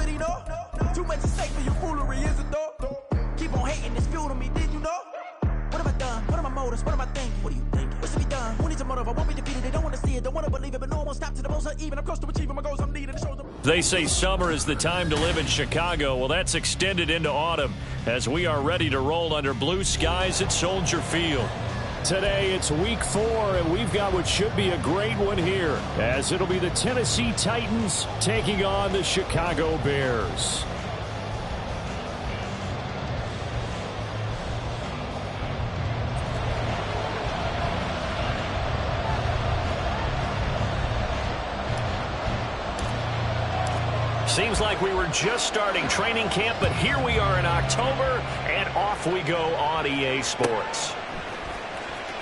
would he know? Too much is safe for your foolery, is it though? Keep on hating, it's fuel to me, did you know? What have I done? What are my motives? What am I thinking? What are you thinking? What's to be done? Who needs a motive? I won't be defeated. They don't want to see it, don't want to believe it, but no one will stop to the most even. I'm close to achieving my goals. I'm needed to show them. They say summer is the time to live in Chicago. Well, that's extended into autumn as we are ready to roll under blue skies at Soldier Field. Today, it's week 4, and we've got what should be a great one here, as it'll be the Tennessee Titans taking on the Chicago Bears. Seems like we were just starting training camp, but here we are in October, and off we go on EA Sports.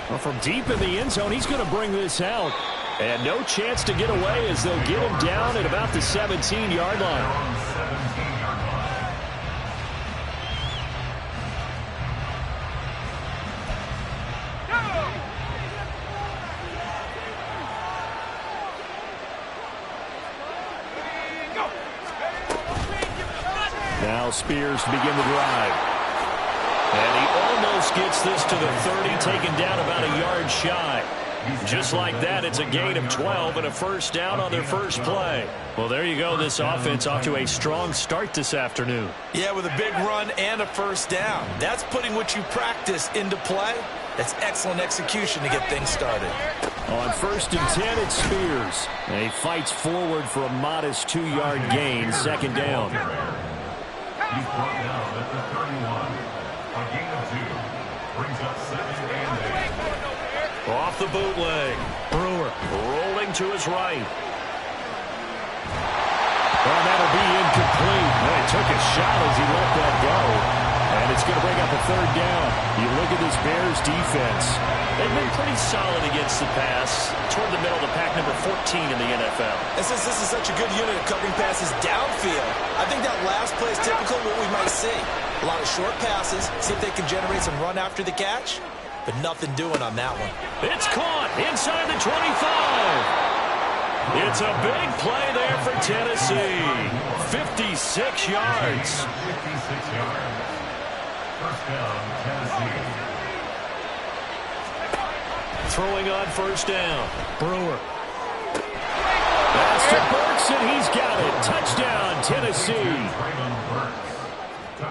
Well, from deep in the end zone, he's going to bring this out. And no chance to get away as they'll get him down at about the 17-yard line. Now Spears to begin the drive. And he almost gets this to the 30, taken down about a yard shy. Just like that, it's a gain of 12 and a first down on their first play. Well, there you go. This offense off to a strong start this afternoon. Yeah, with a big run and a first down. That's putting what you practice into play. That's excellent execution to get things started. On 1st and 10, it's Spears. And he fights forward for a modest 2-yard gain, second down. He's brought down at the 31. A gain of 2. Brings up 2nd and 8. Off the bootleg. Brewer rolling to his right. Well, that'll be incomplete. He took a shot as he let that go. And it's going to bring up a 3rd down. You look at this Bears defense. They've been pretty solid against the pass. Toward the middle of the pack, number 14 in the NFL. And since this is such a good unit of covering passes downfield, I think that last play is typical of what we might see. A lot of short passes, see if they can generate some run after the catch, but nothing doing on that one. It's caught inside the 25. It's a big play there for Tennessee. 56 yards. 56 yards. First down, Tennessee. Throwing on first down. Brewer. Pass to Burks, and he's got it. Touchdown, Tennessee.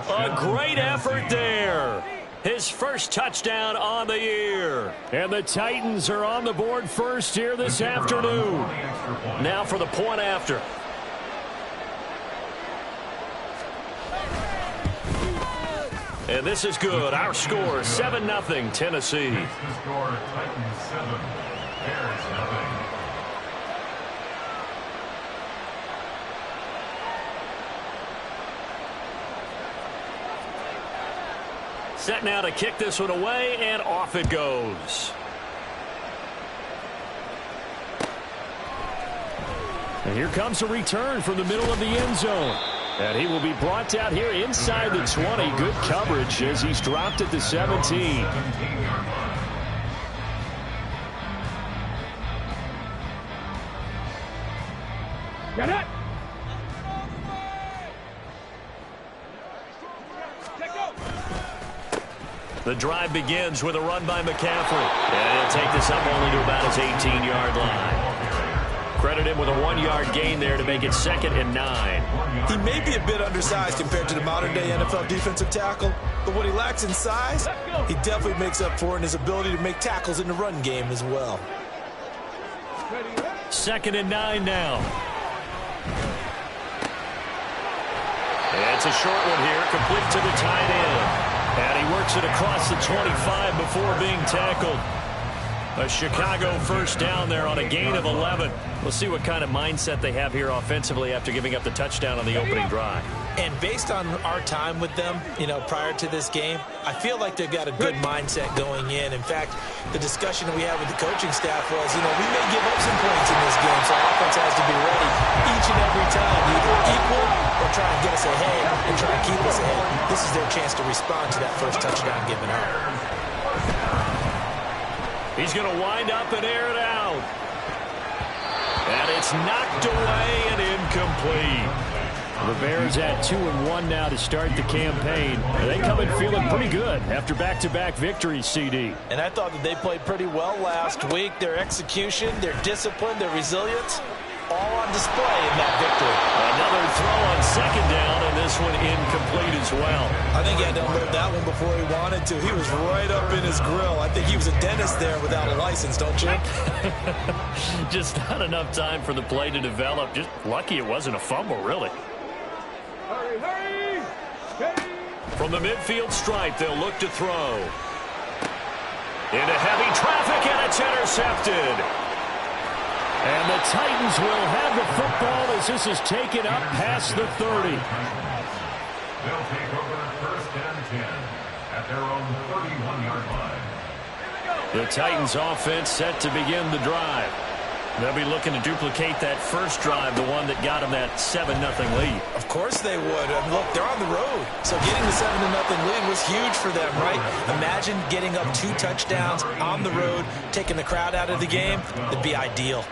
A great effort there. His first touchdown on the year. And the Titans are on the board first here this afternoon. Now for the point after. And this is good. Our score, 7-0, Tennessee. The score, Titans 7, Bears 0. Set now to kick this one away, and off it goes. And here comes a return from the middle of the end zone. And he will be brought down here inside the 20. Good coverage as he's dropped at the 17. Got it. The drive begins with a run by McCaffrey. And he'll take this up only to about his 18-yard line. Credit him with a 1-yard gain there to make it 2nd and 9. He may be a bit undersized compared to the modern-day NFL defensive tackle, but what he lacks in size, he definitely makes up for in his ability to make tackles in the run game as well. 2nd and 9 now. It's a short one here, complete to the tight end. And he works it across the 25 before being tackled. A Chicago first down there on a gain of 11. We'll see what kind of mindset they have here offensively after giving up the touchdown on the opening drive. And based on our time with them, prior to this game, I feel like they've got a good mindset going in. In fact, the discussion that we had with the coaching staff was, we may give up some points in this game, so our offense has to be ready each and every time, either equal or try and get us ahead and try and keep us ahead. This is their chance to respond to that first touchdown given up. He's going to wind up and air it out. And it's knocked away and incomplete. The Bears at 2-1 now to start the campaign. They come in feeling pretty good after back-to-back victories, CD. And I thought that they played pretty well last week. Their execution, their discipline, their resilience, all on display in that victory. Another throw on second down, and this one incomplete as well. I think he had to unload that one before he wanted to. He was right up in his grill. I think he was a dentist there without a license, don't you? Just not enough time for the play to develop. Just lucky it wasn't a fumble, really. From the midfield stripe, they'll look to throw. Into heavy traffic, and it's intercepted. And the Titans will have the football as this is taken up past the 30. They'll take over first and 10 at their own 31-yard line. The Titans offense set to begin the drive. They'll be looking to duplicate that first drive, the one that got them that 7-0 lead. Of course they would. And look, they're on the road. So getting the 7-0 lead was huge for them, right? Imagine getting up 2 touchdowns on the road, taking the crowd out of the game. It'd be ideal.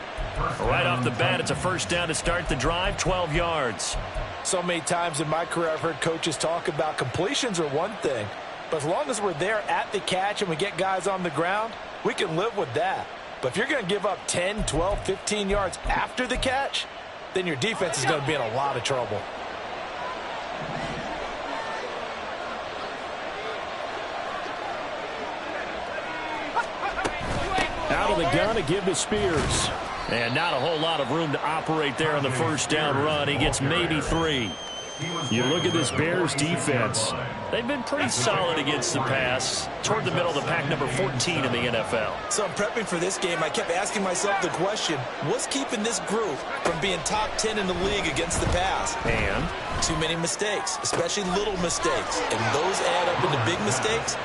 Right off the bat, it's a first down to start the drive, 12 yards. So many times in my career, I've heard coaches talk about completions are one thing. But as long as we're there at the catch and we get guys on the ground, we can live with that. But if you're going to give up 10, 12, 15 yards after the catch, then your defense is going to be in a lot of trouble. Out of the gun to give to Spears. And not a whole lot of room to operate there on the first down run. He gets maybe 3. You look at this Bears defense. They've been pretty solid against the pass. Toward the middle of the pack, number 14 in the NFL. So I'm prepping for this game. I kept asking myself the question, what's keeping this group from being top 10 in the league against the pass? And? Too many mistakes, especially little mistakes. And those add up into big mistakes.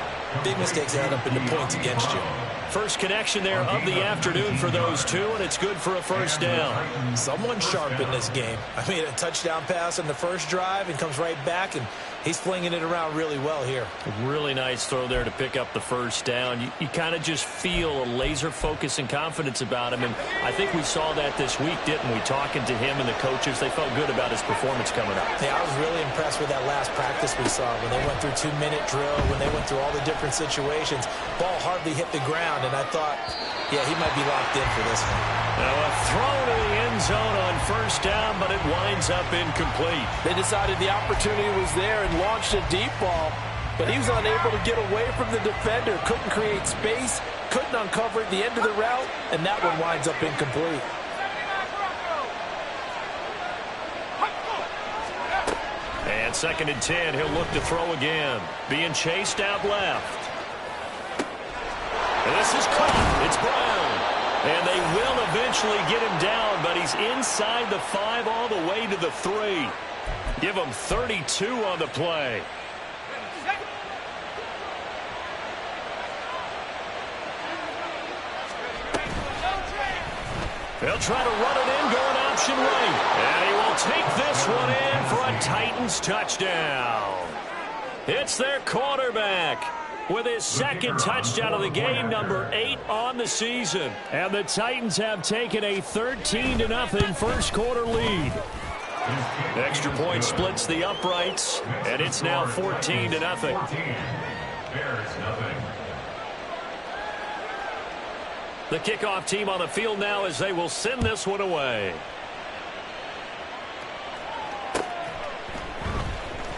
Big mistakes add up into points against you. First connection there of the afternoon for those two, and it's good for a first down. Someone sharp in this game. I mean, a touchdown pass on the first drive and comes right back, and he's flinging it around really well here. A really nice throw there to pick up the first down. You kind of just feel a laser focus and confidence about him, and I think we saw that this week, didn't we? Talking to him and the coaches, they felt good about his performance coming up. Yeah, I was really impressed with that last practice we saw when they went through 2-minute drill, when they went through all the different situations. Ball hardly hit the ground, and I thought, yeah, he might be locked in for this one. Now a throw to the end zone on first down, but it winds up incomplete. They decided the opportunity was there and launched a deep ball, but he was unable to get away from the defender, couldn't create space, couldn't uncover at the end of the route, and that one winds up incomplete. And 2nd and 10, he'll look to throw again. Being chased out left. And this is caught. It's Brown. And they will eventually get him down, but he's inside the 5 all the way to the 3. Give him 32 on the play. They'll try to run it in, going option right. And he will take this one in for a Titans touchdown. It's their quarterback with his 2nd touchdown of the game, number 8 on the season. And the Titans have taken a 13-0 first quarter lead. Extra point splits the uprights, and it's now 14-0. Bears nothing. The kickoff team on the field now as they will send this one away.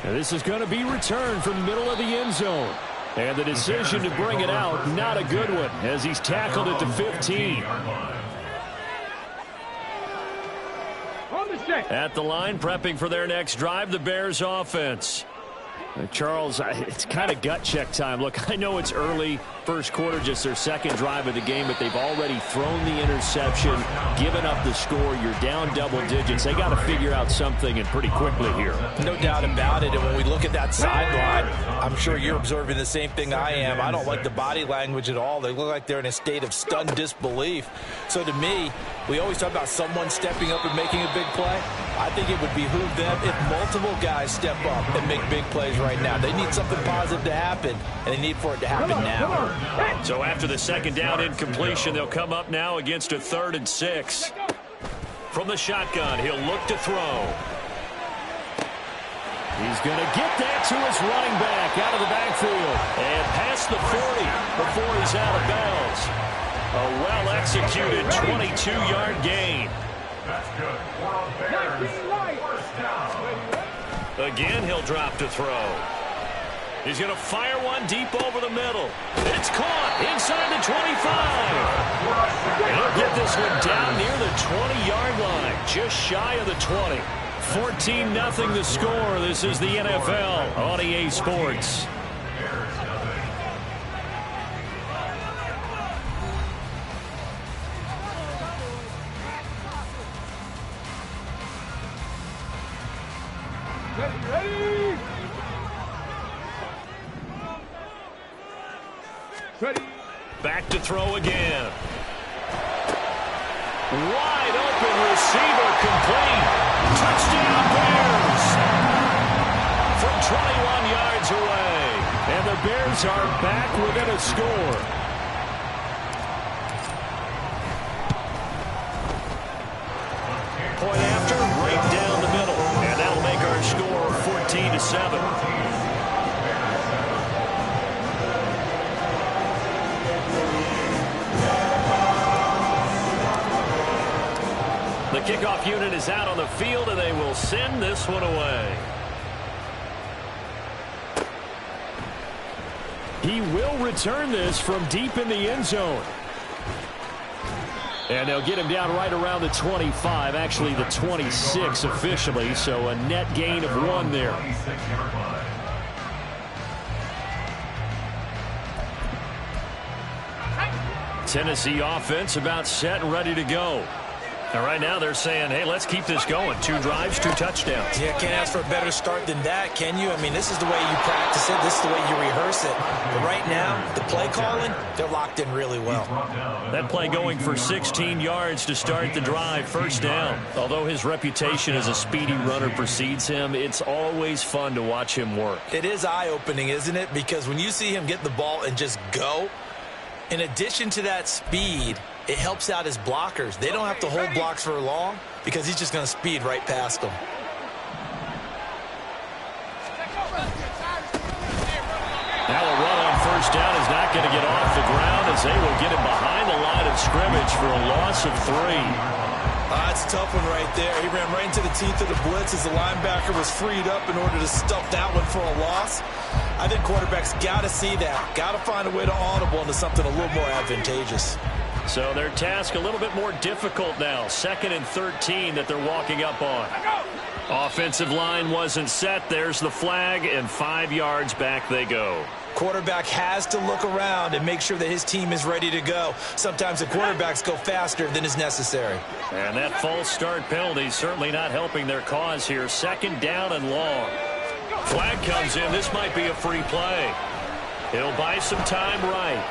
And this is going to be returned from the middle of the end zone. And the decision to bring it out, not a good one, as he's tackled at the 15. At the line, prepping for their next drive, the Bears offense. Charles, it's kind of gut check time. Look, I know it's early, first quarter, just their 2nd drive of the game, but they've already thrown the interception, given up the score. You're down double digits. They got to figure out something, and pretty quickly here. No doubt about it. And when we look at that sideline, I'm sure you're observing the same thing I am. I don't like the body language at all. They look like they're in a state of stunned disbelief. So to me, we always talk about someone stepping up and making a big play. I think it would behoove them if multiple guys step up and make big plays right now. They need something positive to happen, and they need for it to happen now. So after the 2nd down incompletion, they'll come up now against a 3rd and 6. From the shotgun, he'll look to throw. He's going to get that to his running back out of the backfield. And past the 40 before he's out of bounds. A well-executed 22-yard gain. That's good. For a Bears first down. Again, he'll drop to throw. He's going to fire one deep over the middle. It's caught inside the 25. And he'll get this one down near the 20-yard line, just shy of the 20. 14-0 the score. This is the NFL on EA Sports. Ready. Back to throw again. Wide open receiver complete. Touchdown Bears. From 21 yards away. And the Bears are back within a score. Point after, right down the middle. And that'll make our score 14-7. The kickoff unit is out on the field, and they will send this one away. He will return this from deep in the end zone. And they'll get him down right around the 25, actually the 26 officially, so a net gain of 1 there. Tennessee offense about set and ready to go. And right now they're saying, hey, let's keep this going. 2 drives, 2 touchdowns. Yeah, can't ask for a better start than that, can you? I mean, this is the way you practice it. This is the way you rehearse it. But right now, the play calling, they're locked in really well. That play going for 16 yards to start the drive, first down. Although his reputation as a speedy runner precedes him, it's always fun to watch him work. It is eye-opening, isn't it? Because when you see him get the ball and just go, in addition to that speed, it helps out his blockers. They don't have to hold blocks for long because he's just going to speed right past them. Now a run on first down is not going to get off the ground as they will get him behind the line of scrimmage for a loss of 3. That's a tough one right there. He ran right into the teeth of the blitz as the linebacker was freed up in order to stuff that one for a loss. I think quarterbacks got to see that. Got to find a way to audible into something a little more advantageous. So their task a little bit more difficult now. 2nd and 13 that they're walking up on. Offensive line wasn't set. There's the flag, and 5 yards back they go. Quarterback has to look around and make sure that his team is ready to go. Sometimes the quarterbacks go faster than is necessary. And that false start penalty certainly not helping their cause here. 2nd down and long. Flag comes in. This might be a free play. He'll buy some time right.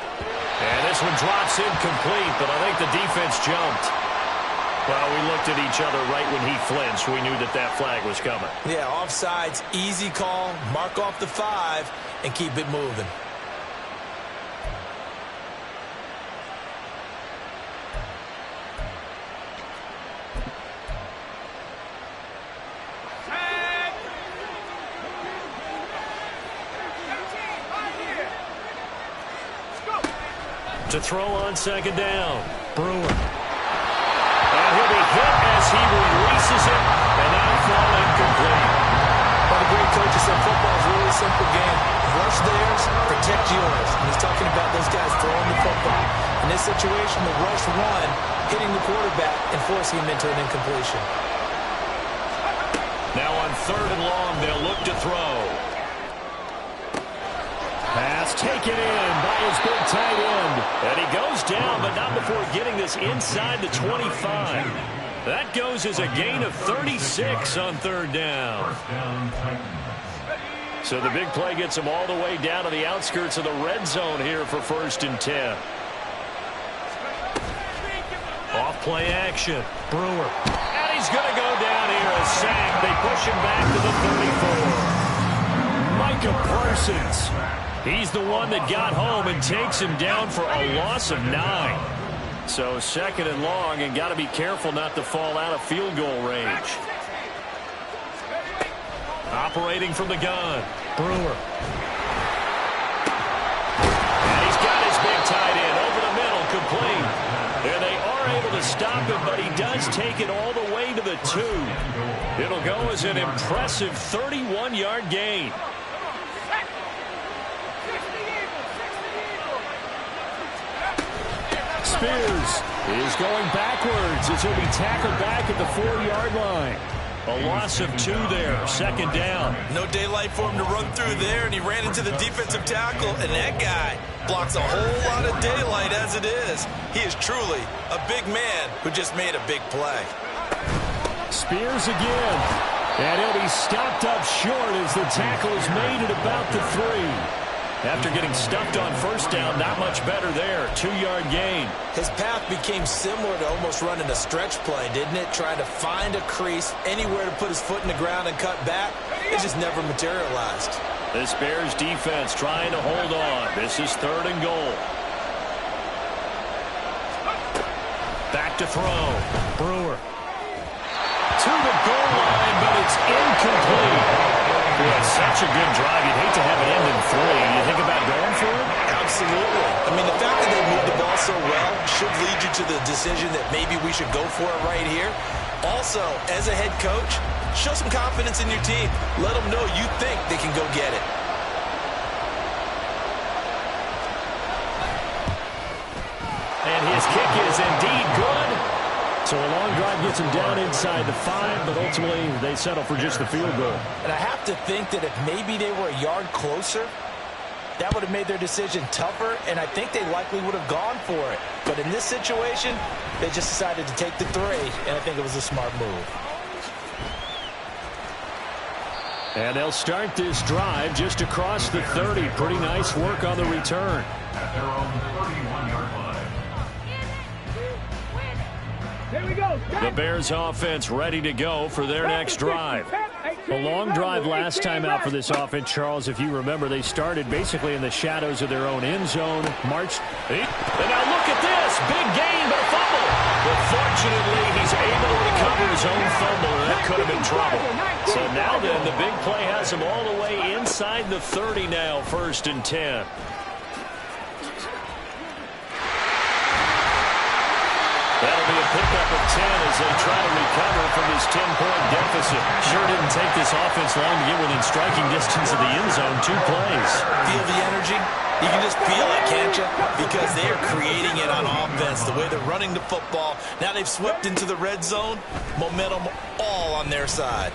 And this one drops incomplete, but I think the defense jumped. Well, we looked at each other right when he flinched. We knew that that flag was coming. Yeah, offsides, easy call, mark off the 5, and keep it moving. To throw on 2nd down, Brewer. And he'll be hit as he releases it, and that'll fall incomplete. One of the great coaches said football is a really simple game. Rush theirs, protect yours. And he's talking about those guys throwing the football. In this situation, the rush one, hitting the quarterback and forcing him into an incompletion. Now on 3rd and long, they'll look to throw. Pass taken in by his big tight end. And he goes down, but not before getting this inside the 25. That goes as a gain of 36 on 3rd down. So the big play gets him all the way down to the outskirts of the red zone here for 1st and 10. Off play action. Brewer. And he's going to go down here, a sack. They push him back to the 34. Micah Parsons. He's the one that got home and takes him down for a loss of 9. So 2nd and long, and got to be careful not to fall out of field goal range. Operating from the gun, Brewer. And he's got his big tight end over the middle, complete. And they are able to stop him, but he does take it all the way to the 2. It'll go as an impressive 31-yard gain. Spears is going backwards as he'll be tackled back at the 4-yard line. A loss of 2 there, second down. No daylight for him to run through there, and he ran into the defensive tackle, and that guy blocks a whole lot of daylight as it is. He is truly a big man who just made a big play. Spears again, and he'll be stopped up short as the tackle is made at about the 3. After getting stuffed on first down, not much better there. 2-yard gain. His path became similar to almost running a stretch play, didn't it? Trying to find a crease, anywhere to put his foot in the ground and cut back. It just never materialized. This Bears defense trying to hold on. This is 3rd and goal. Back to throw. Brewer. To the goal line, but it's incomplete. Boy, such a good drive. You'd hate to have it end in 3. You think about going for it? Absolutely. I mean, the fact that they moved the ball so well should lead you to the decision that maybe we should go for it right here. Also, as a head coach, show some confidence in your team. Let them know you think they can go get it. And his kick is indeed good. So a long drive gets him down inside the 5, but ultimately they settle for just the field goal. And I have to think that if maybe they were a yard closer, that would have made their decision tougher, and I think they likely would have gone for it. But in this situation, they just decided to take the 3, and I think it was a smart move. And they'll start this drive just across the 30. Pretty nice work on the return. At their own 31-yard line. There we go. The Bears offense ready to go for their next drive. A long drive last time out for this offense, Charles. If you remember, they started basically in the shadows of their own end zone, marched. And now look at this. Big gain, but a fumble. But fortunately, he's able to recover his own fumble, and that could have been trouble. So now then, the big play has him all the way inside the 30 now, 1st and 10. That'll be a pickup of 10 as they try to recover from this 10-point deficit. Sure didn't take this offense long to get within striking distance of the end zone. 2 plays. Feel the energy? You can just feel it, can't you? Because they are creating it on offense, the way they're running the football. Now they've swept into the red zone. Momentum all on their side.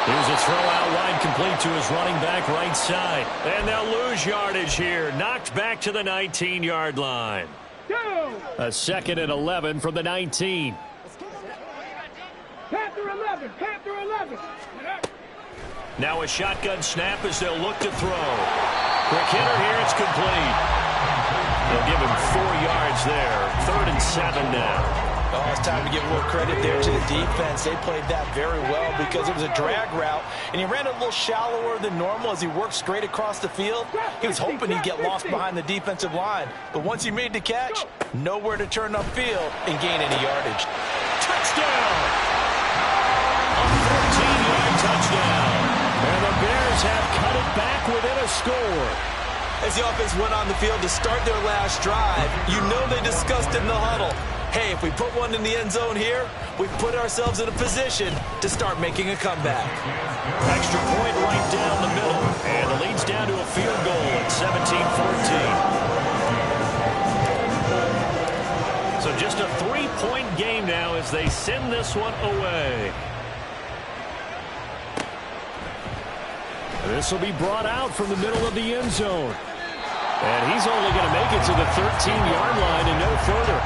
Here's a throw out wide, complete to his running back right side. And they'll lose yardage here. Knocked back to the 19-yard line. A 2nd and 11 from the 19. Panther 11. Panther 11. Now a shotgun snap as they'll look to throw. Quick hitter here. It's complete. They'll give him 4 yards there. 3rd and 7 now. Oh, it's time to give more credit there to the defense. They played that very well because it was a drag route, and he ran a little shallower than normal as he worked straight across the field. He was hoping he'd get lost behind the defensive line, but once he made the catch, nowhere to turn upfield and gain any yardage. Touchdown! A 14-yard touchdown. And the Bears have cut it back within a score. As the offense went on the field to start their last drive, you know they discussed in the huddle, hey, if we put one in the end zone here, we put ourselves in a position to start making a comeback. Extra point right down the middle, and the lead's down to a field goal at 17-14. So just a 3-point game now as they send this one away. This will be brought out from the middle of the end zone. And he's only going to make it to the 13-yard line and no further.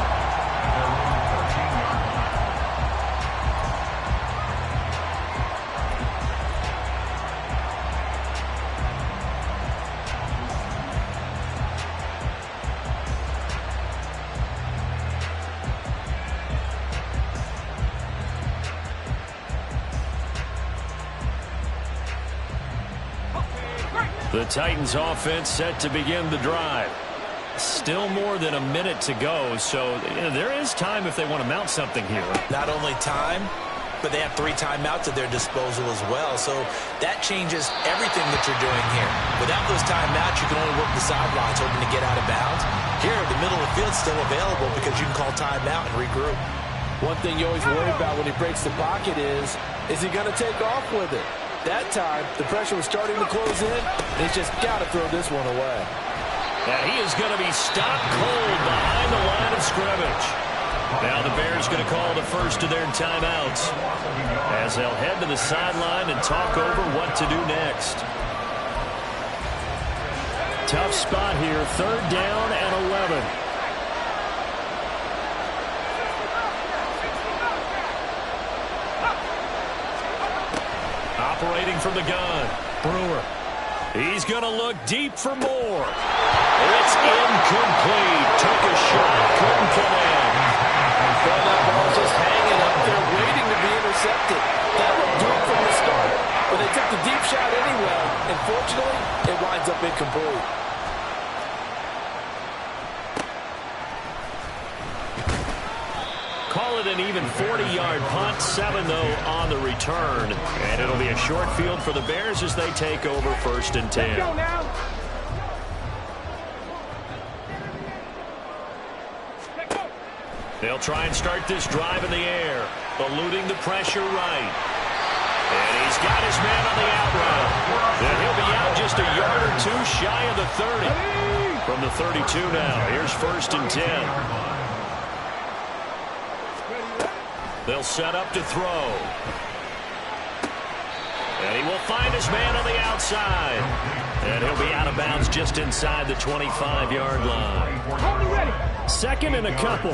The Titans offense set to begin the drive. Still more than a minute to go, so there is time if they want to mount something here. Not only time, but they have 3 timeouts at their disposal as well. So that changes everything that you're doing here. Without those timeouts, you can only work the sidelines, hoping to get out of bounds. Here, the middle of the field's still available because you can call timeout and regroup. One thing you always worry about when he breaks the pocket is he going to take off with it? That time, the pressure was starting to close in, and he's just got to throw this one away. And he is going to be stopped cold behind the line of scrimmage. Now the Bears going to call the first of their timeouts as they'll head to the sideline and talk over what to do next. Tough spot here, 3rd down and 11. Operating from the gun, Brewer. He's going to look deep for more. It's incomplete. Took a shot, couldn't come in. Well, that ball just hanging up there, waiting to be intercepted. That would do it from the start. But they took the deep shot anyway, and fortunately, it winds up incomplete. Call it an even 40-yard punt, 7 though on the return. And it'll be a short field for the Bears as they take over 1st and 10. Let's go now. They'll try and start this drive in the air, eluding the pressure right. And he's got his man on the out route. And he'll be out just a yard or 2 shy of the 30. From the 32 now, here's 1st and 10. They'll set up to throw. And he will find his man on the outside. And he'll be out of bounds just inside the 25-yard line. Hold it ready. 2nd and a couple.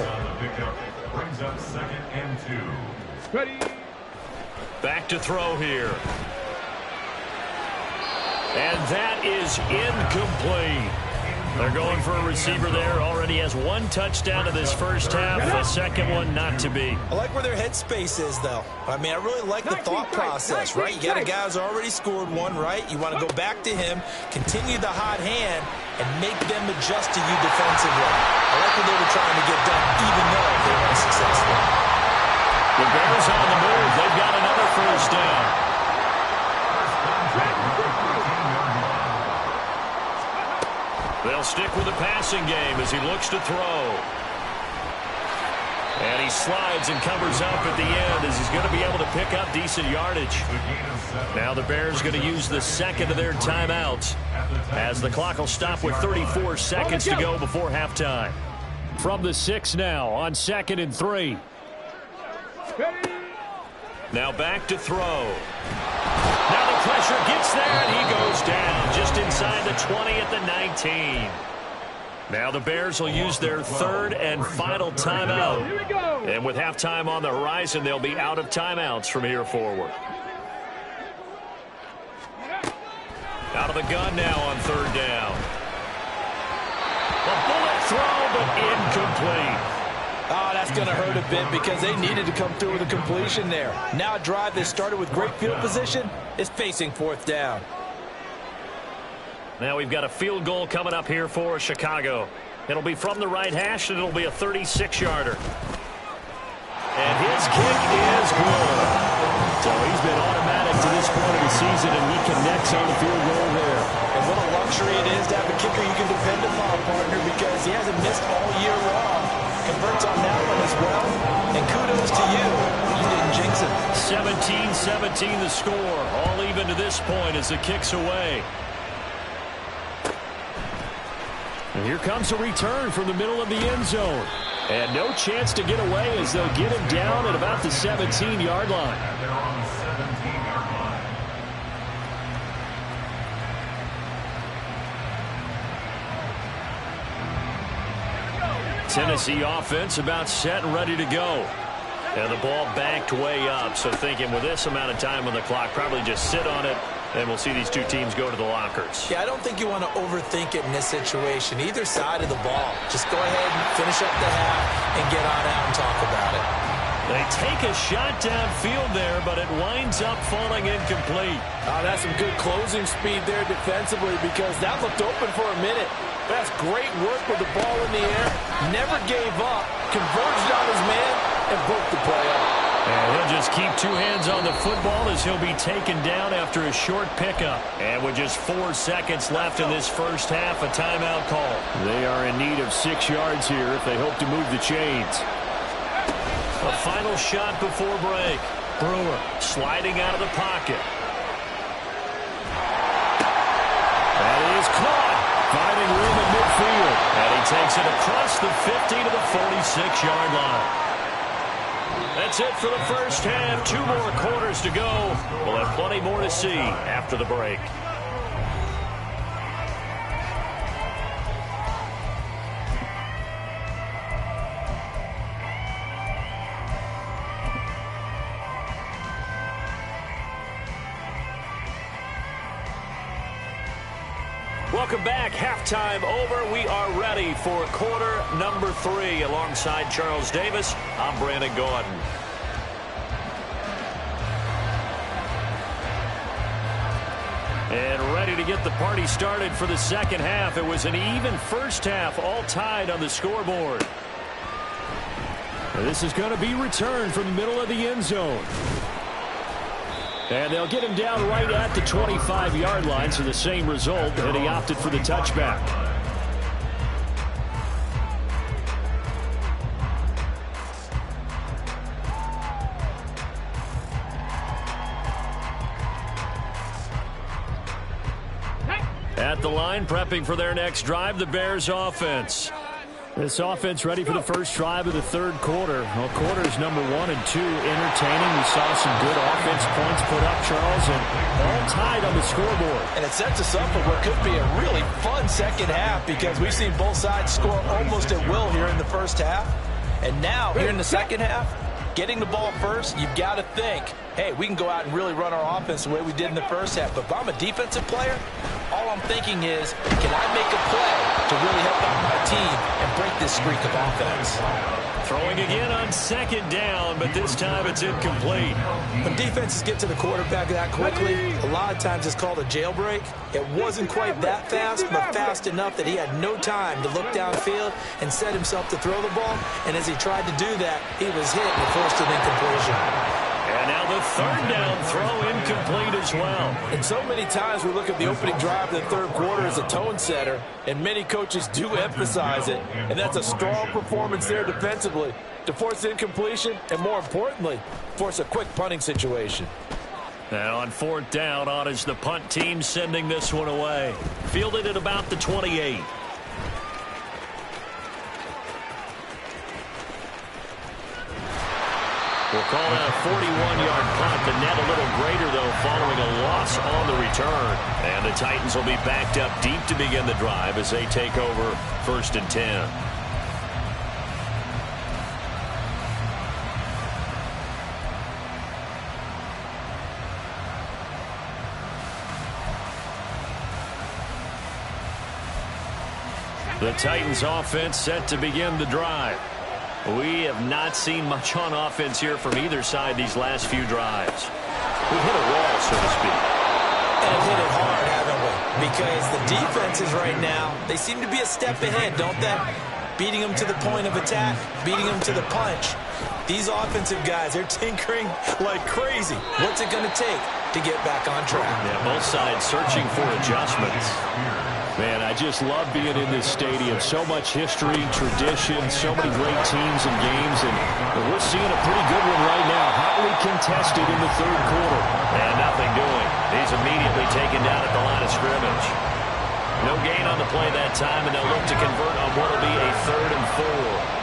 Brings up 2nd and 2. Ready. Back to throw here. And that is incomplete. They're going for a receiver there. Already has 1 touchdown in this first half. The second one not to be. I like where their headspace is, though. I mean, I really like the thought process, right? You got a guy who's already scored 1, right? You want to go back to him, continue the hot hand, and make them adjust to you defensively. I like what they were trying to get done, even though they weren't successful. The Bears on the move. They've got another first down. They'll stick with the passing game as he looks to throw. And he slides and covers up at the end as he's going to be able to pick up decent yardage. Now the Bears going to use the 2nd of their timeouts as the clock will stop with 34 seconds to go before halftime. From the 6 now on 2nd and 3. Now back to throw. Now the pressure gets there, and he goes down just inside the 20 at the 19. Now the Bears will use their 3rd and final timeout. And with halftime on the horizon, they'll be out of timeouts from here forward. Out of the gun now on 3rd down. A bullet throw, but incomplete. Oh, that's going to hurt a bit because they needed to come through with a completion there. Now a drive that started with great field position is facing 4th down. Now we've got a field goal coming up here for Chicago. It'll be from the right hash, and it'll be a 36-yarder. And his kick is good. So he's been automatic to this point of the season, and he connects on the field goal there. And what a luxury it is to have a kicker you can depend upon, partner, because he hasn't missed all year long. Converts on that one as well. And kudos to you. You didn't jinx it. 17-17 the score. All even to this point as the kick's away. And here comes a return from the middle of the end zone. And no chance to get away as they'll get him down at about the 17-yard line. They're on the 17-yard line. Tennessee offense about set and ready to go. And the ball backed way up. So thinking with this amount of time on the clock, probably just sit on it. And we'll see these two teams go to the lockers. Yeah, I don't think you want to overthink it in this situation. Either side of the ball. Just go ahead and finish up the half and get on out and talk about it. They take a shot downfield there, but it winds up falling incomplete. Oh, that's some good closing speed there defensively because that looked open for a minute. That's great work with the ball in the air. Never gave up. Converged on his man and broke the play up. And he'll just keep two hands on the football as he'll be taken down after a short pickup. And with just 4 seconds left in this first half, a timeout call. They are in need of 6 yards here if they hope to move the chains. A final shot before break. Brewer sliding out of the pocket. That is caught. Finding room in midfield. And he takes it across the 50 to the 46-yard line. That's it for the first half. 2 more quarters to go. We'll have plenty more to see after the break. Welcome back. Halftime over. We are ready for quarter number 3. Alongside Charles Davis, I'm Brandon Gaudin. And ready to get the party started for the second half. It was an even first half, all tied on the scoreboard. And this is going to be returned from the middle of the end zone. And they'll get him down right at the 25-yard line, so the same result, and he opted for the touchback. At the line, prepping for their next drive, the Bears offense. This offense ready for the first drive of the third quarter. Well, quarters number 1 and 2 entertaining. We saw some good offense points put up, Charles, and all tied on the scoreboard. And it sets us up for what could be a really fun second half because we've seen both sides score almost at will here in the first half. And now, here in the second half, getting the ball first, you've got to think, hey, we can go out and really run our offense the way we did in the first half. But if I'm a defensive player, all I'm thinking is, can I make a play to really help out my team and break this streak of offense? Throwing again on second down, but this time it's incomplete. When defenses get to the quarterback that quickly, a lot of times it's called a jailbreak. It wasn't quite that fast, but fast enough that he had no time to look downfield and set himself to throw the ball. And as he tried to do that, he was hit and forced an incompletion. And now the third down throw incomplete as well. And so many times we look at the opening drive of the third quarter as a tone setter, and many coaches do emphasize it. And that's a strong performance there defensively to force incompletion and, more importantly, force a quick punting situation. Now on fourth down, on is the punt team sending this one away. Fielded at about the 28. We'll call that a 41-yard punt. The net a little greater, though, following a loss on the return. And the Titans will be backed up deep to begin the drive as they take over 1st and 10. The Titans offense set to begin the drive. We have not seen much on offense here from either side these last few drives. We hit a wall, so to speak. And hit it hard, haven't we? Because the defenses right now, they seem to be a step ahead, don't they? Beating them to the point of attack, beating them to the punch. These offensive guys, they're tinkering like crazy. What's it going to take to get back on track? Yeah, both sides searching for adjustments. Man, I just love being in this stadium. So much history, tradition, so many great teams and games, and we're seeing a pretty good one right now. Hotly contested in the third quarter. And nothing doing. He's immediately taken down at the line of scrimmage. No gain on the play that time, and they'll look to convert on what will be a 3rd and 4.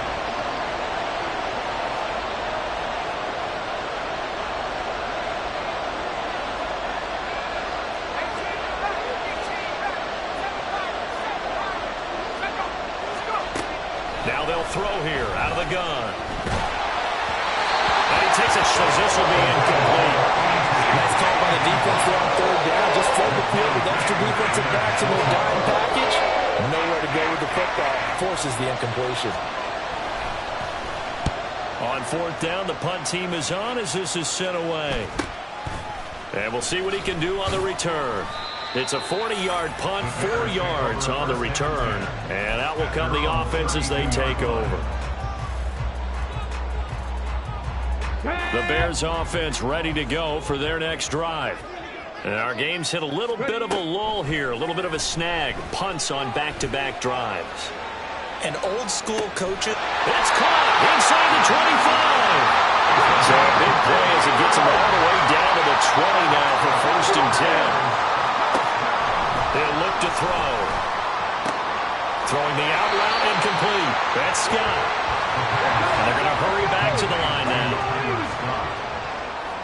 Now they'll throw here out of the gun. And he takes it, so this will be incomplete. Nice call by the defense there on 3rd down. Just flood the field with extra defensive backs in their dime package. Nowhere to go with the football. Forces the incompletion. On 4th down, the punt team is on as this is sent away. And we'll see what he can do on the return. It's a 40-yard punt, 4 yards on the return. And out will come the offense as they take over. The Bears offense ready to go for their next drive. And our game's hit a little bit of a lull here, a little bit of a snag. Punts on back-to-back drives. An old-school coach. It's caught inside the 25. So a big play as it gets him all the way down to the 20 now for 1st and 10. They'll look to throw. Throwing the out route incomplete. That's Scott. And they're going to hurry back to the line now.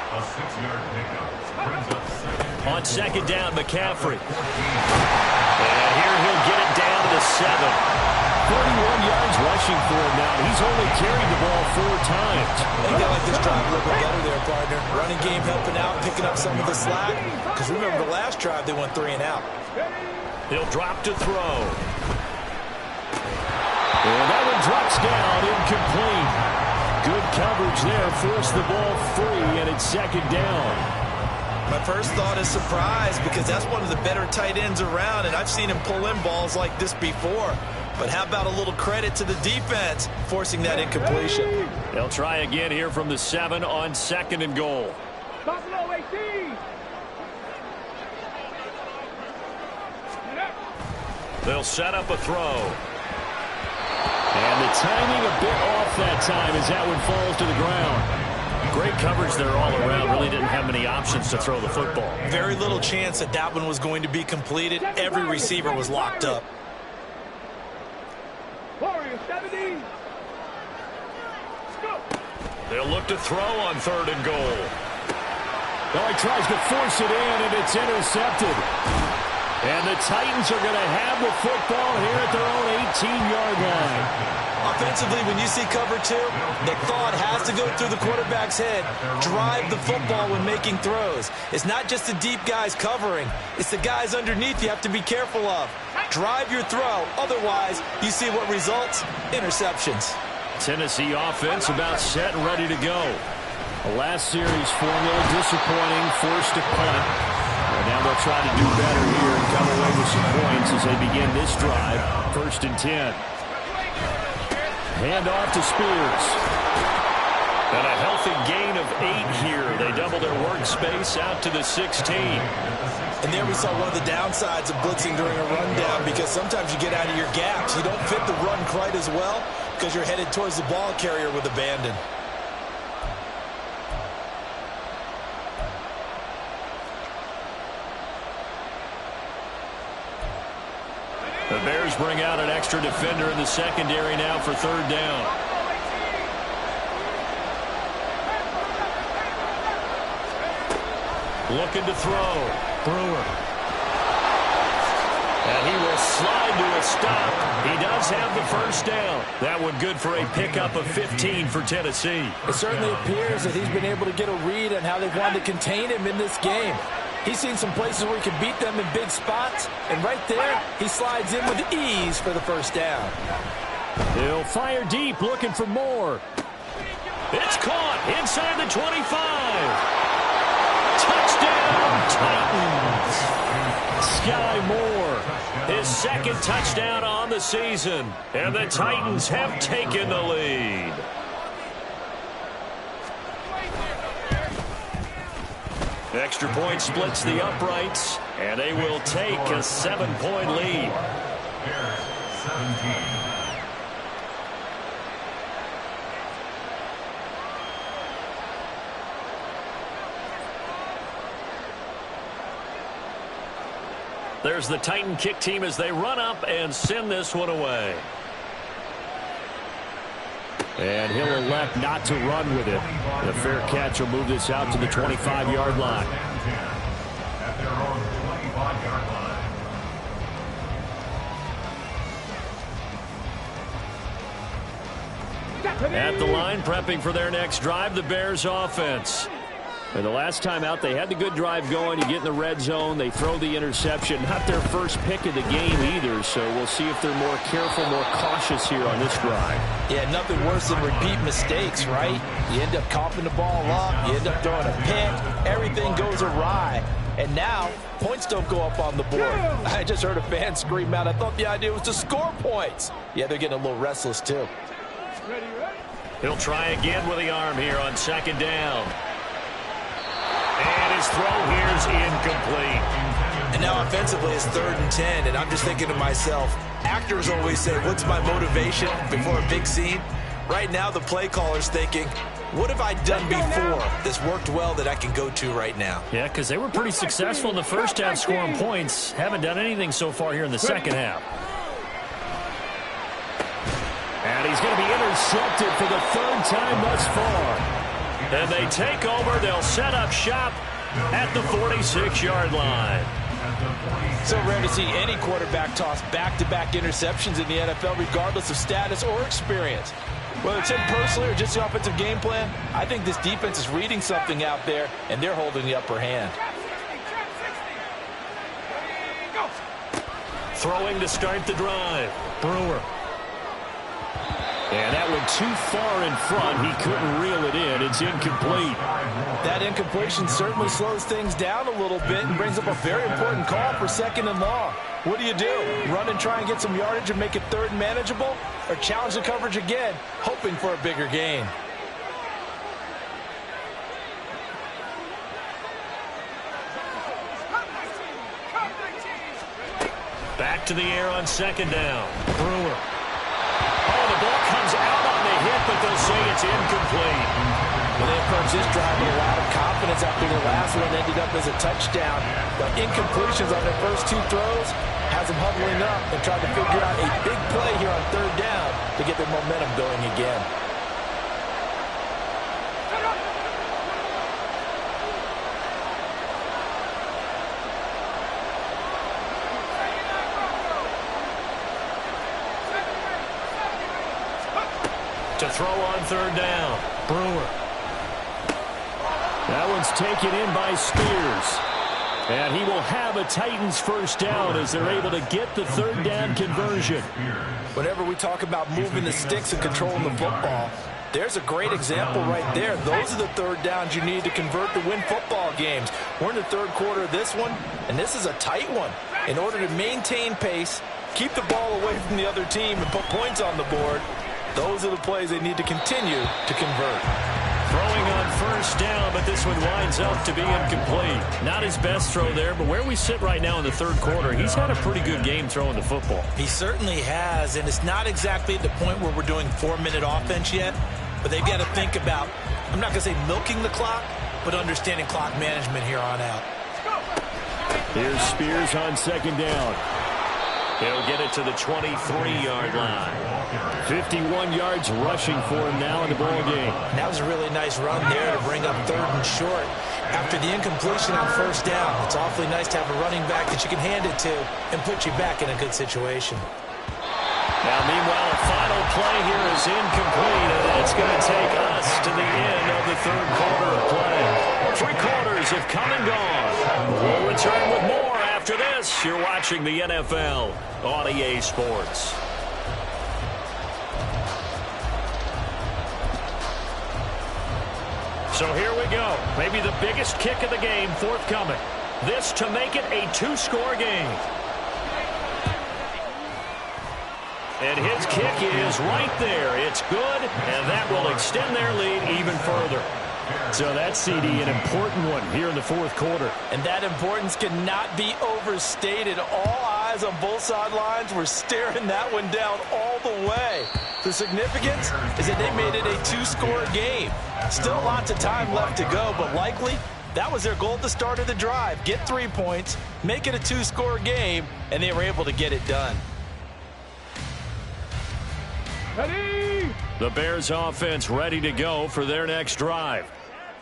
A 6-yard pickup brings up 2nd. On 2nd down, McCaffrey. And here he'll get it down to the 7. 41 yards rushing for him now. He's only carried the ball 4 times. I think I like this drive a little bit better there, partner. Running game helping out, picking up some of the slack. Because remember the last drive, they went 3 and out. He'll drop to throw. And that one drops down, incomplete. Good coverage there, forced the ball free, and it's 2nd down. My first thought is surprise because that's one of the better tight ends around, and I've seen him pull in balls like this before. But how about a little credit to the defense forcing that incompletion? They'll try again here from the 7 on 2nd and goal. Buffalo 18. They'll set up a throw. And the timing a bit off that time as that one falls to the ground. Great coverage there all around. Really didn't have many options to throw the football. Very little chance that one was going to be completed. Every receiver was locked up. Warriors 17. Go. They'll look to throw on 3rd and goal. Oh, he tries to force it in, and it's intercepted. And the Titans are going to have the football here at their own 18-yard line. Offensively, when you see cover 2, the thought has to go through the quarterback's head. Drive the football when making throws. It's not just the deep guys covering. It's the guys underneath you have to be careful of. Drive your throw. Otherwise, you see what results? Interceptions. Tennessee offense about set and ready to go. The last series formula disappointing, forced to punt. And now they'll try to do better here and come away with some points as they begin this drive. 1st and 10. Hand off to Spears. And a healthy gain of 8 here. They double their workspace out to the 16. And there we saw one of the downsides of blitzing during a rundown because sometimes you get out of your gaps. You don't fit the run quite as well because you're headed towards the ball carrier with abandon. The Bears bring out an extra defender in the secondary now for 3rd down. Looking to throw. Brewer. And he will slide to a stop. He does have the 1st down. That one good for a pickup of 15 for Tennessee. It certainly appears that he's been able to get a read on how they've wanted to contain him in this game. He's seen some places where he can beat them in big spots, and right there, he slides in with ease for the 1st down. He'll fire deep, looking for more. It's caught inside the 25. Touchdown, Titans. Sky Moore, his 2nd touchdown on the season, and the Titans have taken the lead. Extra point splits the uprights, and they will take a 7-point lead. Bears 17. There's the Titan kick team as they run up and send this one away. And he'll elect not to run with it. The fair catch will move this out to the 25-yard line. At their own 25-yard line. At the line, prepping for their next drive, the Bears offense. And the last time out, they had the good drive going. You get in the red zone, they throw the interception. Not their first pick of the game either, so we'll see if they're more careful, more cautious here on this drive. Yeah, nothing worse than repeat mistakes, right? You end up coughing the ball up, you end up throwing a pick, everything goes awry. And now, points don't go up on the board. I just heard a fan scream out, I thought the idea was to score points. Yeah, they're getting a little restless too. Ready, ready. He'll try again with the arm here on second down. And his throw here is incomplete. And now offensively it's 3rd and 10, and I'm just thinking to myself, actors always say, what's my motivation before a big scene? Right now the play caller's thinking, what have I done before that's worked well that I can go to right now? Yeah, because they were pretty successful in the first half scoring points. Haven't done anything so far here in the second half. And he's going to be intercepted for the 3rd time thus far. And they take over. They'll set up shop at the 46-yard line. So rare to see any quarterback toss back-to-back interceptions in the NFL, regardless of status or experience. Whether it's him personally or just the offensive game plan, I think this defense is reading something out there, and they're holding the upper hand. Throwing to start the drive. Brewer. And that went too far in front. He couldn't reel it in. It's incomplete. That incompletion certainly slows things down a little bit and brings up a very important call for 2nd and long. What do? Run and try and get some yardage and make it 3rd and manageable? Or challenge the coverage again, hoping for a bigger gain? Back to the air on 2nd down. Brewer. Oh, the ball comes out on the hit, but they'll say it's incomplete. Well, they approach this drive with a lot of confidence after the last one ended up as a touchdown. But incompletions on their first 2 throws has them huddling up and trying to figure out a big play here on 3rd down to get their momentum going again. To throw on 3rd down. Brewer. That one's taken in by Spears. And he will have a Titans first down as they're able to get the 3rd down conversion. Whenever we talk about moving the sticks and controlling the football, there's a great example right there. Those are the 3rd downs you need to convert to win football games. We're in the 3rd quarter of this one, and this is a tight one. In order to maintain pace, keep the ball away from the other team, and put points on the board, those are the plays they need to continue to convert. Throwing on 1st down, but this one winds up to be incomplete. Not his best throw there, but where we sit right now in the 3rd quarter, he's had a pretty good game throwing the football. He certainly has, and it's not exactly at the point where we're doing 4-minute offense yet, but they've got to think about, I'm not going to say milking the clock, but understanding clock management here on out. Here's Spears on 2nd down. He'll get it to the 23-yard line. 51 yards rushing for him now in the ball game. That was a really nice run there to bring up 3rd and short. After the incompletion on 1st down, it's awfully nice to have a running back that you can hand it to and put you back in a good situation. Now, meanwhile, a final play here is incomplete, and it's going to take us to the end of the 3rd quarter of play. 3 quarters have come and gone. We'll return with more after this. You're watching the NFL on EA Sports. So here we go. Maybe the biggest kick of the game forthcoming. This to make it a 2-score game. And his kick is right there. It's good, and that will extend their lead even further. So that's, CD, an important one here in the 4th quarter. And that importance cannot be overstated. All eyes on both sidelines were staring that one down all the way. The significance is that they made it a 2-score game. Still lots of time left to go, but likely that was their goal at the start of the drive. Get 3 points, make it a 2-score game, and they were able to get it done. Ready? The Bears offense ready to go for their next drive.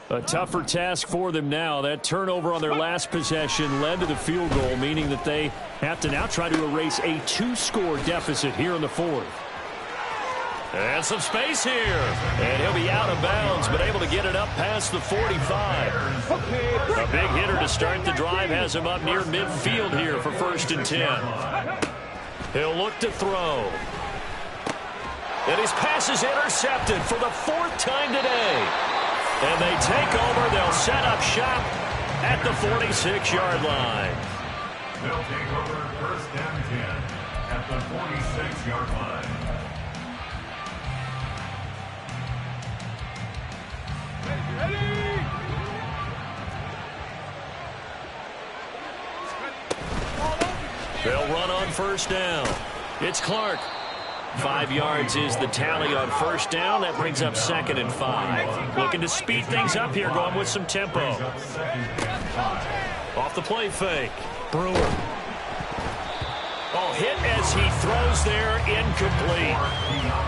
A tougher task for them now. That turnover on their last possession led to the field goal, meaning that they have to now try to erase a 2-score deficit here in the 4th. And some space here. And he'll be out of bounds, but able to get it up past the 45. A big hitter to start the drive has him up near midfield here for 1st and 10. He'll look to throw. And his pass is intercepted for the 4th time today. And they take over. They'll set up shop at the 46-yard line. They'll take over 1st and 10 at the 46-yard line. They'll run on first down. It's Clark. 5 yards is the tally on first down. That brings up 2nd and 5. Looking to speed things up here, going with some tempo. Off the play fake. Brewer. Oh, hit as he throws there, incomplete.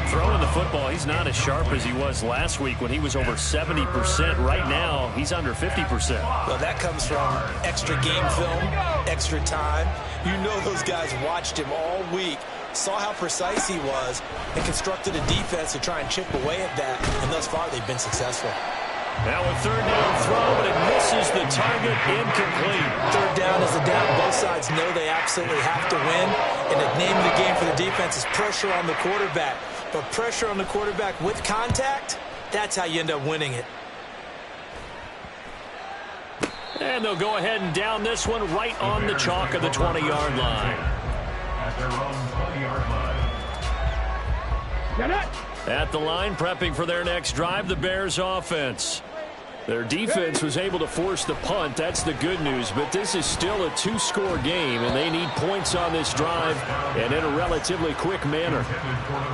Throwing the football, he's not as sharp as he was last week when he was over 70%. Right now, he's under 50%. Well, that comes from extra game film, extra time. You know those guys watched him all week, saw how precise he was, and constructed a defense to try and chip away at that, and thus far they've been successful. Now a 3rd down throw, but it misses the target, incomplete. 3rd down is a down. Both sides know they absolutely have to win, and the name of the game for the defense is pressure on the quarterback. But pressure on the quarterback with contact, that's how you end up winning it. And they'll go ahead and down this one right on the chalk of the 20-yard line. At their own 20-yard line. Get it! At the line, prepping for their next drive, the Bears offense. Their defense was able to force the punt. That's the good news. But this is still a 2-score game, and they need points on this drive and in a relatively quick manner.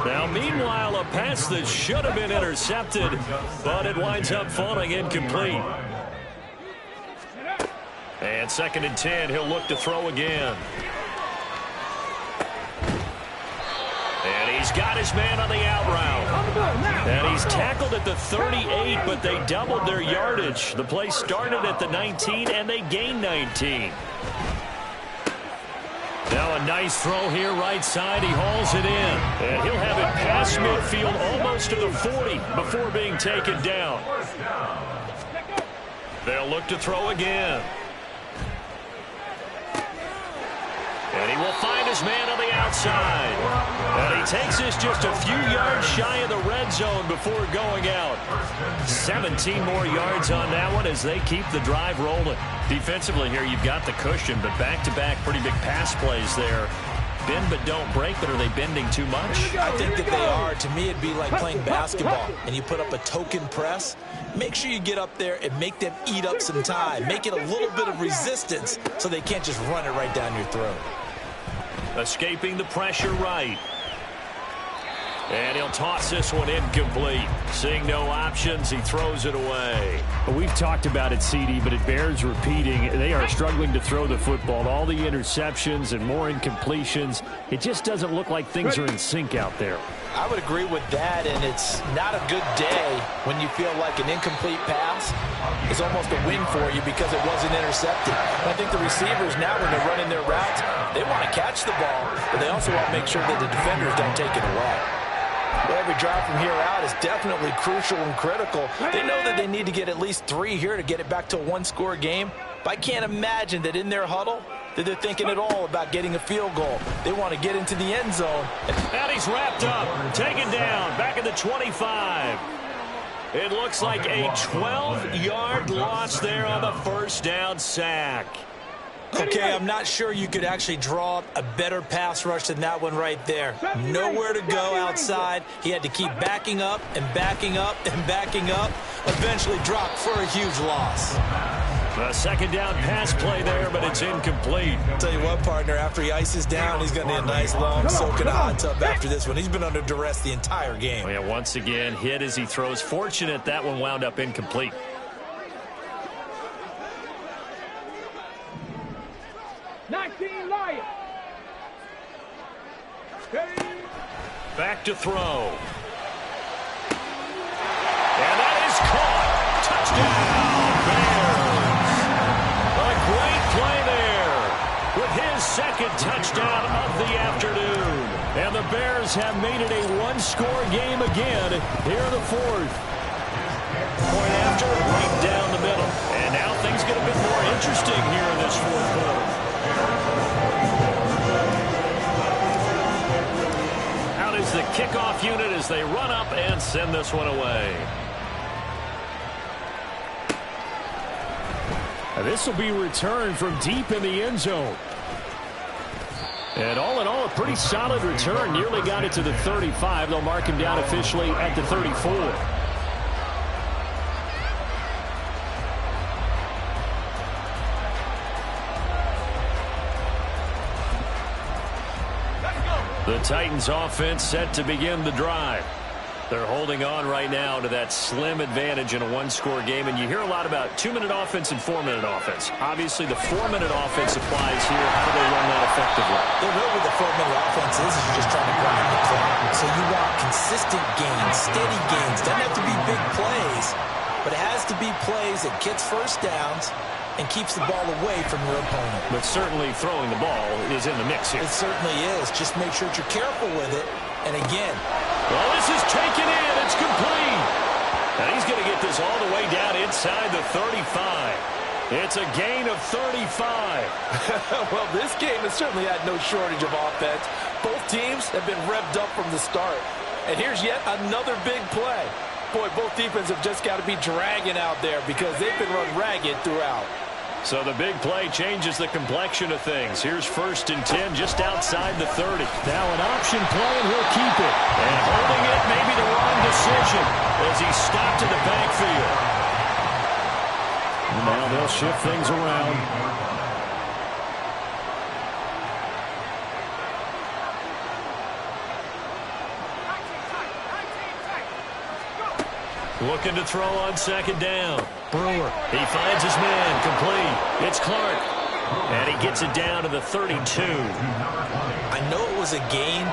Now, meanwhile, a pass that should have been intercepted, but it winds up falling incomplete. And 2nd and 10, he'll look to throw again. And he's got his man on the out route. And he's tackled at the 38, but they doubled their yardage. The play started at the 19, and they gained 19. Now a nice throw here, right side. He hauls it in. And he'll have it past midfield, almost to the 40, before being taken down. They'll look to throw again. And he will find his man on the outside. And he takes this just a few yards shy of the red zone before going out. 17 more yards on that one as they keep the drive rolling. Defensively here, you've got the cushion, but back-to-back pretty big pass plays there. Bend but don't break, but are they bending too much? I think that they are. To me, it'd be like playing basketball, and you put up a token press. Make sure you get up there and make them eat up some time. Make it a little bit of resistance so they can't just run it right down your throat. Escaping the pressure right. And he'll toss this one incomplete. Seeing no options, he throws it away. Well, we've talked about it, CD, but it bears repeating. They are struggling to throw the football. All the interceptions and more incompletions. It just doesn't look like things are in sync out there. I would agree with that, and it's not a good day when you feel like an incomplete pass is almost a win for you because it wasn't intercepted. And I think the receivers now, when they're running their routes, they want to catch the ball, but they also want to make sure that the defenders don't take it away. Well, every drive from here out is definitely crucial and critical. They know that they need to get at least 3 here to get it back to a 1-score game. But I can't imagine that in their huddle that they're thinking at all about getting a field goal. They want to get into the end zone. And he's wrapped up, taken down, back at the 25. It looks like a 12-yard loss there on the first down sack. Okay, I'm not sure you could actually draw a better pass rush than that one right there. Nowhere to go outside. He had to keep backing up and backing up and backing up. Eventually dropped for a huge loss. A 2nd down pass play there, but it's incomplete. I'll tell you what, partner, after he ices down, he's going to need a nice long soak in a hot tub after this one. He's been under duress the entire game. Oh, yeah, once again, hit as he throws. Fortunate that one wound up incomplete. Back to throw. And that is caught. Touchdown, Bears. A great play there with his 2nd touchdown of the afternoon. And the Bears have made it a 1-score game again here in the 4th. Point after, right down the middle. And now things get a bit more interesting here in this 4th quarter. Out is the kickoff unit as they run up and send this one away. This will be returned from deep in the end zone. And all in all, a pretty solid return. Nearly got it to the 35. They'll mark him down officially at the 34. The Titans offense set to begin the drive. They're holding on right now to that slim advantage in a one-score game, and you hear a lot about 2-minute offense and 4-minute offense. Obviously, the 4-minute offense applies here. How do they run that effectively? Really what the 4-minute offense is you're just trying to grind the clock. So you want consistent gains, steady gains. Doesn't have to be big plays, but it has to be plays that gets first downs and keeps the ball away from your opponent. But certainly throwing the ball is in the mix here. It certainly is. Just make sure that you're careful with it. And again, well, this is taken in. It's complete. And he's going to get this all the way down inside the 35. It's a gain of 35. Well, this game has certainly had no shortage of offense. Both teams have been revved up from the start. And here's yet another big play. Boy, both defenses have just got to be dragging out there because they've been run ragged throughout. So the big play changes the complexion of things. Here's 1st and 10 just outside the 30. Now an option play, and he'll keep it. And holding it may be the wrong decision as he stopped in the backfield. And now they'll shift things around. Looking to throw on 2nd down. Brewer. He finds his man. Complete. It's Clark. And he gets it down to the 32. I know it was a gain,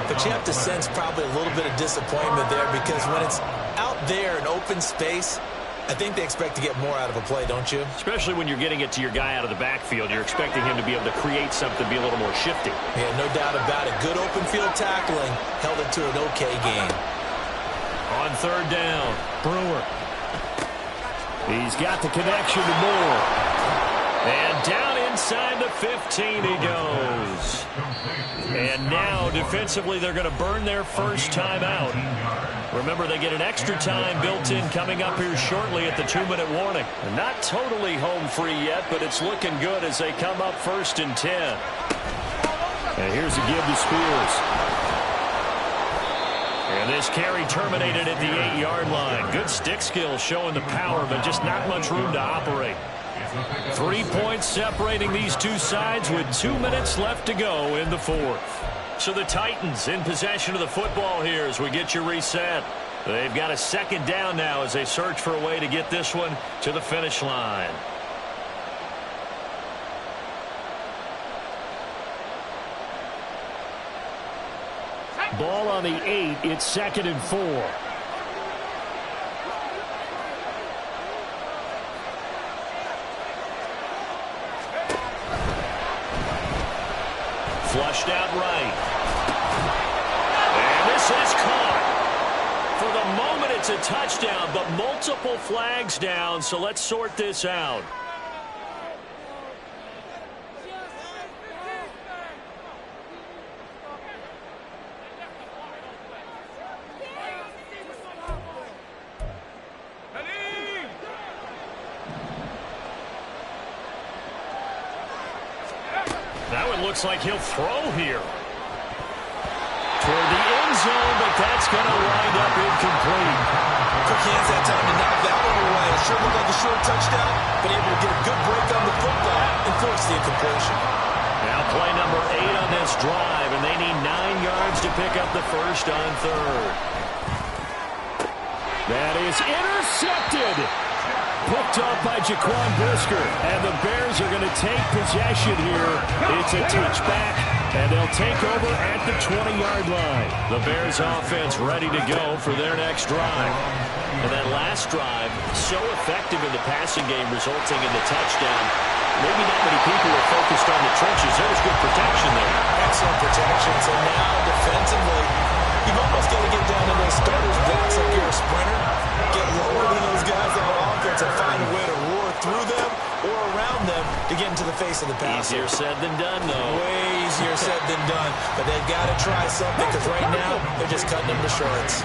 but you have to sense probably a little bit of disappointment there because when it's out there in open space, I think they expect to get more out of a play, don't you? Especially when you're getting it to your guy out of the backfield. You're expecting him to be able to create something, be a little more shifty. Yeah, no doubt about it. Good open field tackling held it to an okay gain. On 3rd down, Brewer. He's got the connection to Moore. And down inside the 15 he goes. And now, defensively, they're going to burn their first time out. Remember, they get an extra time built in coming up here shortly at the 2-minute warning. Not totally home free yet, but it's looking good as they come up 1st and 10. And here's a give to Spears. And this carry terminated at the 8-yard line. Good stick skills showing the power, but just not much room to operate. 3 points separating these two sides with 2 minutes left to go in the 4th. So the Titans in possession of the football here as we get you reset. They've got a 2nd down now as they search for a way to get this one to the finish line. Ball on the 8. It's 2nd and 4. Flushed out right. And this is caught. For the moment, it's a touchdown, but multiple flags down, so let's sort this out. Looks like he'll throw here. Toward the end zone, but that's going to wind up incomplete. Quick hands that time to knock that one away. It sure looked like a short touchdown, but able to get a good break on the football and force the incompletion. Now play number 8 on this drive, and they need 9 yards to pick up the first on 3rd. That is intercepted. Picked up by Jaquan Brisker, and the Bears are going to take possession here. It's a touchback, and they'll take over at the 20-yard line. The Bears offense ready to go for their next drive. And that last drive, so effective in the passing game, resulting in the touchdown. Maybe not many people are focused on the trenches. There was good protection there. Excellent protection. So now, defensively, you've almost got to get down to those starters' blocks like you're a sprinter. Get lower than those guys on offense and find a way to roar through them or around them to get into the face of the passer. Easier said than done, though. Way easier said than done. But they've got to try something because right now they're just cutting them to shorts.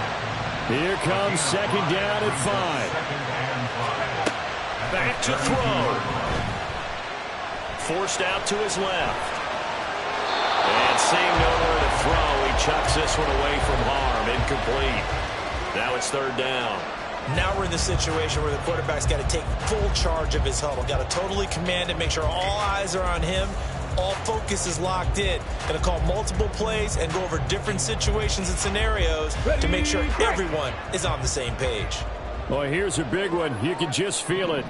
Here comes 2nd down at 5. Back to throw. Forced out to his left. And seeing nowhere to throw, he chucks this one away from harm. Incomplete. Now it's 3rd down. Now we're in the situation where the quarterback's got to take full charge of his huddle. Got to totally command it, make sure all eyes are on him, All focus is locked in. Going to call multiple plays and go over different situations and scenarios to make sure everyone is on the same page. Well, here's a big one. You can just feel it.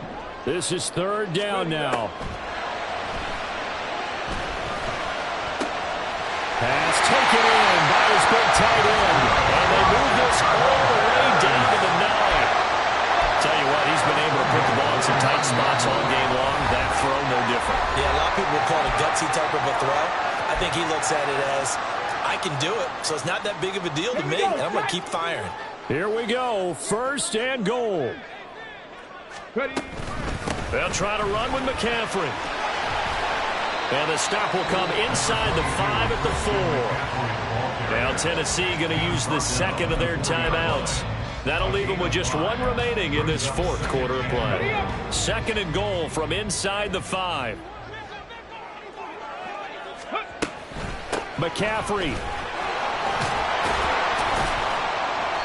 This is third down now. Pass taken in by his big tight end. And they move this all the way down to the 9. Tell you what, he's been able to put the ball in some tight spots all game long. That throw, no different. Yeah, a lot of people would call it a gutsy type of a throw. I think he looks at it as, I can do it, so it's not that big of a deal to me, and I'm going to keep firing. Here we go, first and goal. They'll try to run with McCaffrey. And the stop will come inside the 5 at the 4. Now Tennessee going to use the second of their timeouts. That'll leave them with just one remaining in this fourth quarter of play. Second and goal from inside the 5. McCaffrey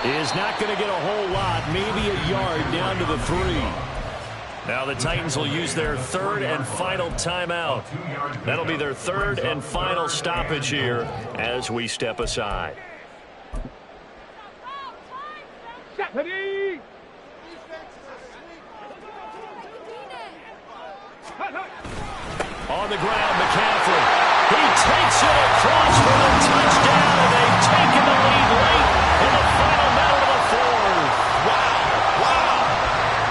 is not going to get a whole lot, maybe a yard down to the 3. Now the Titans will use their third and final timeout. That'll be their third and final stoppage here as we step aside. Ready? On the ground, McCaffrey. He takes it across for the touchdown, and they've taken the lead late in the final minute of the 4th. Wow.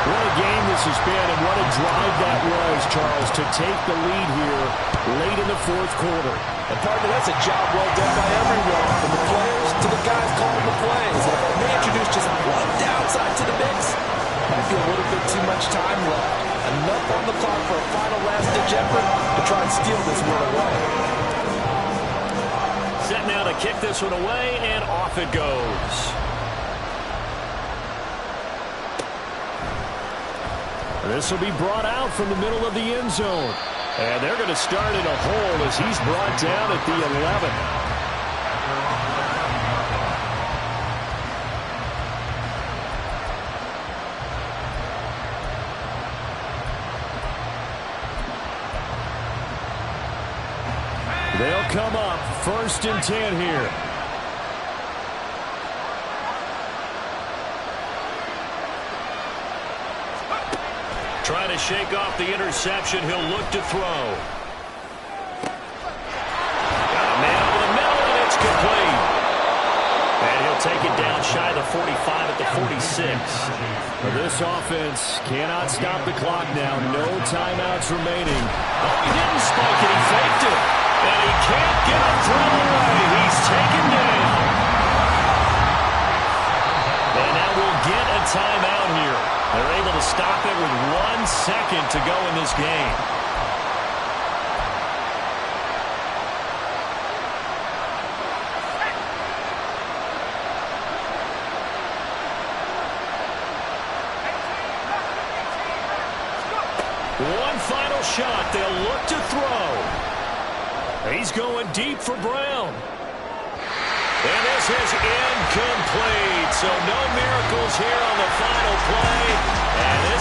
What a game this has been, and what a drive that was, Charles, to take the lead here late in the fourth quarter. And partner, that's a job well done by everyone, from the players to the guys calling the plays. And they introduced just one downside to the mix. Might be a little bit too much time left. Enough on the clock for a final last-ditch effort to try and steal this one away. Set now to kick this one away, and off it goes. This will be brought out from the middle of the end zone. And they're going to start in a hole as he's brought down at the 11. They'll come up first and 10 here. Trying to shake off the interception. He'll look to throw. Got a man over the middle, and it's complete. And he'll take it down shy of the 45 at the 46. This offense cannot stop the clock now. No timeouts remaining. Oh, he didn't spike it. He faked it. And he can't get a throw away. He's taken down. And now we'll get a timeout here. They're able to stop it with 1 second to go in this game. One final shot. They'll look to throw. He's going deep for Brown. And this is incomplete. So no miracles here on the final play. And this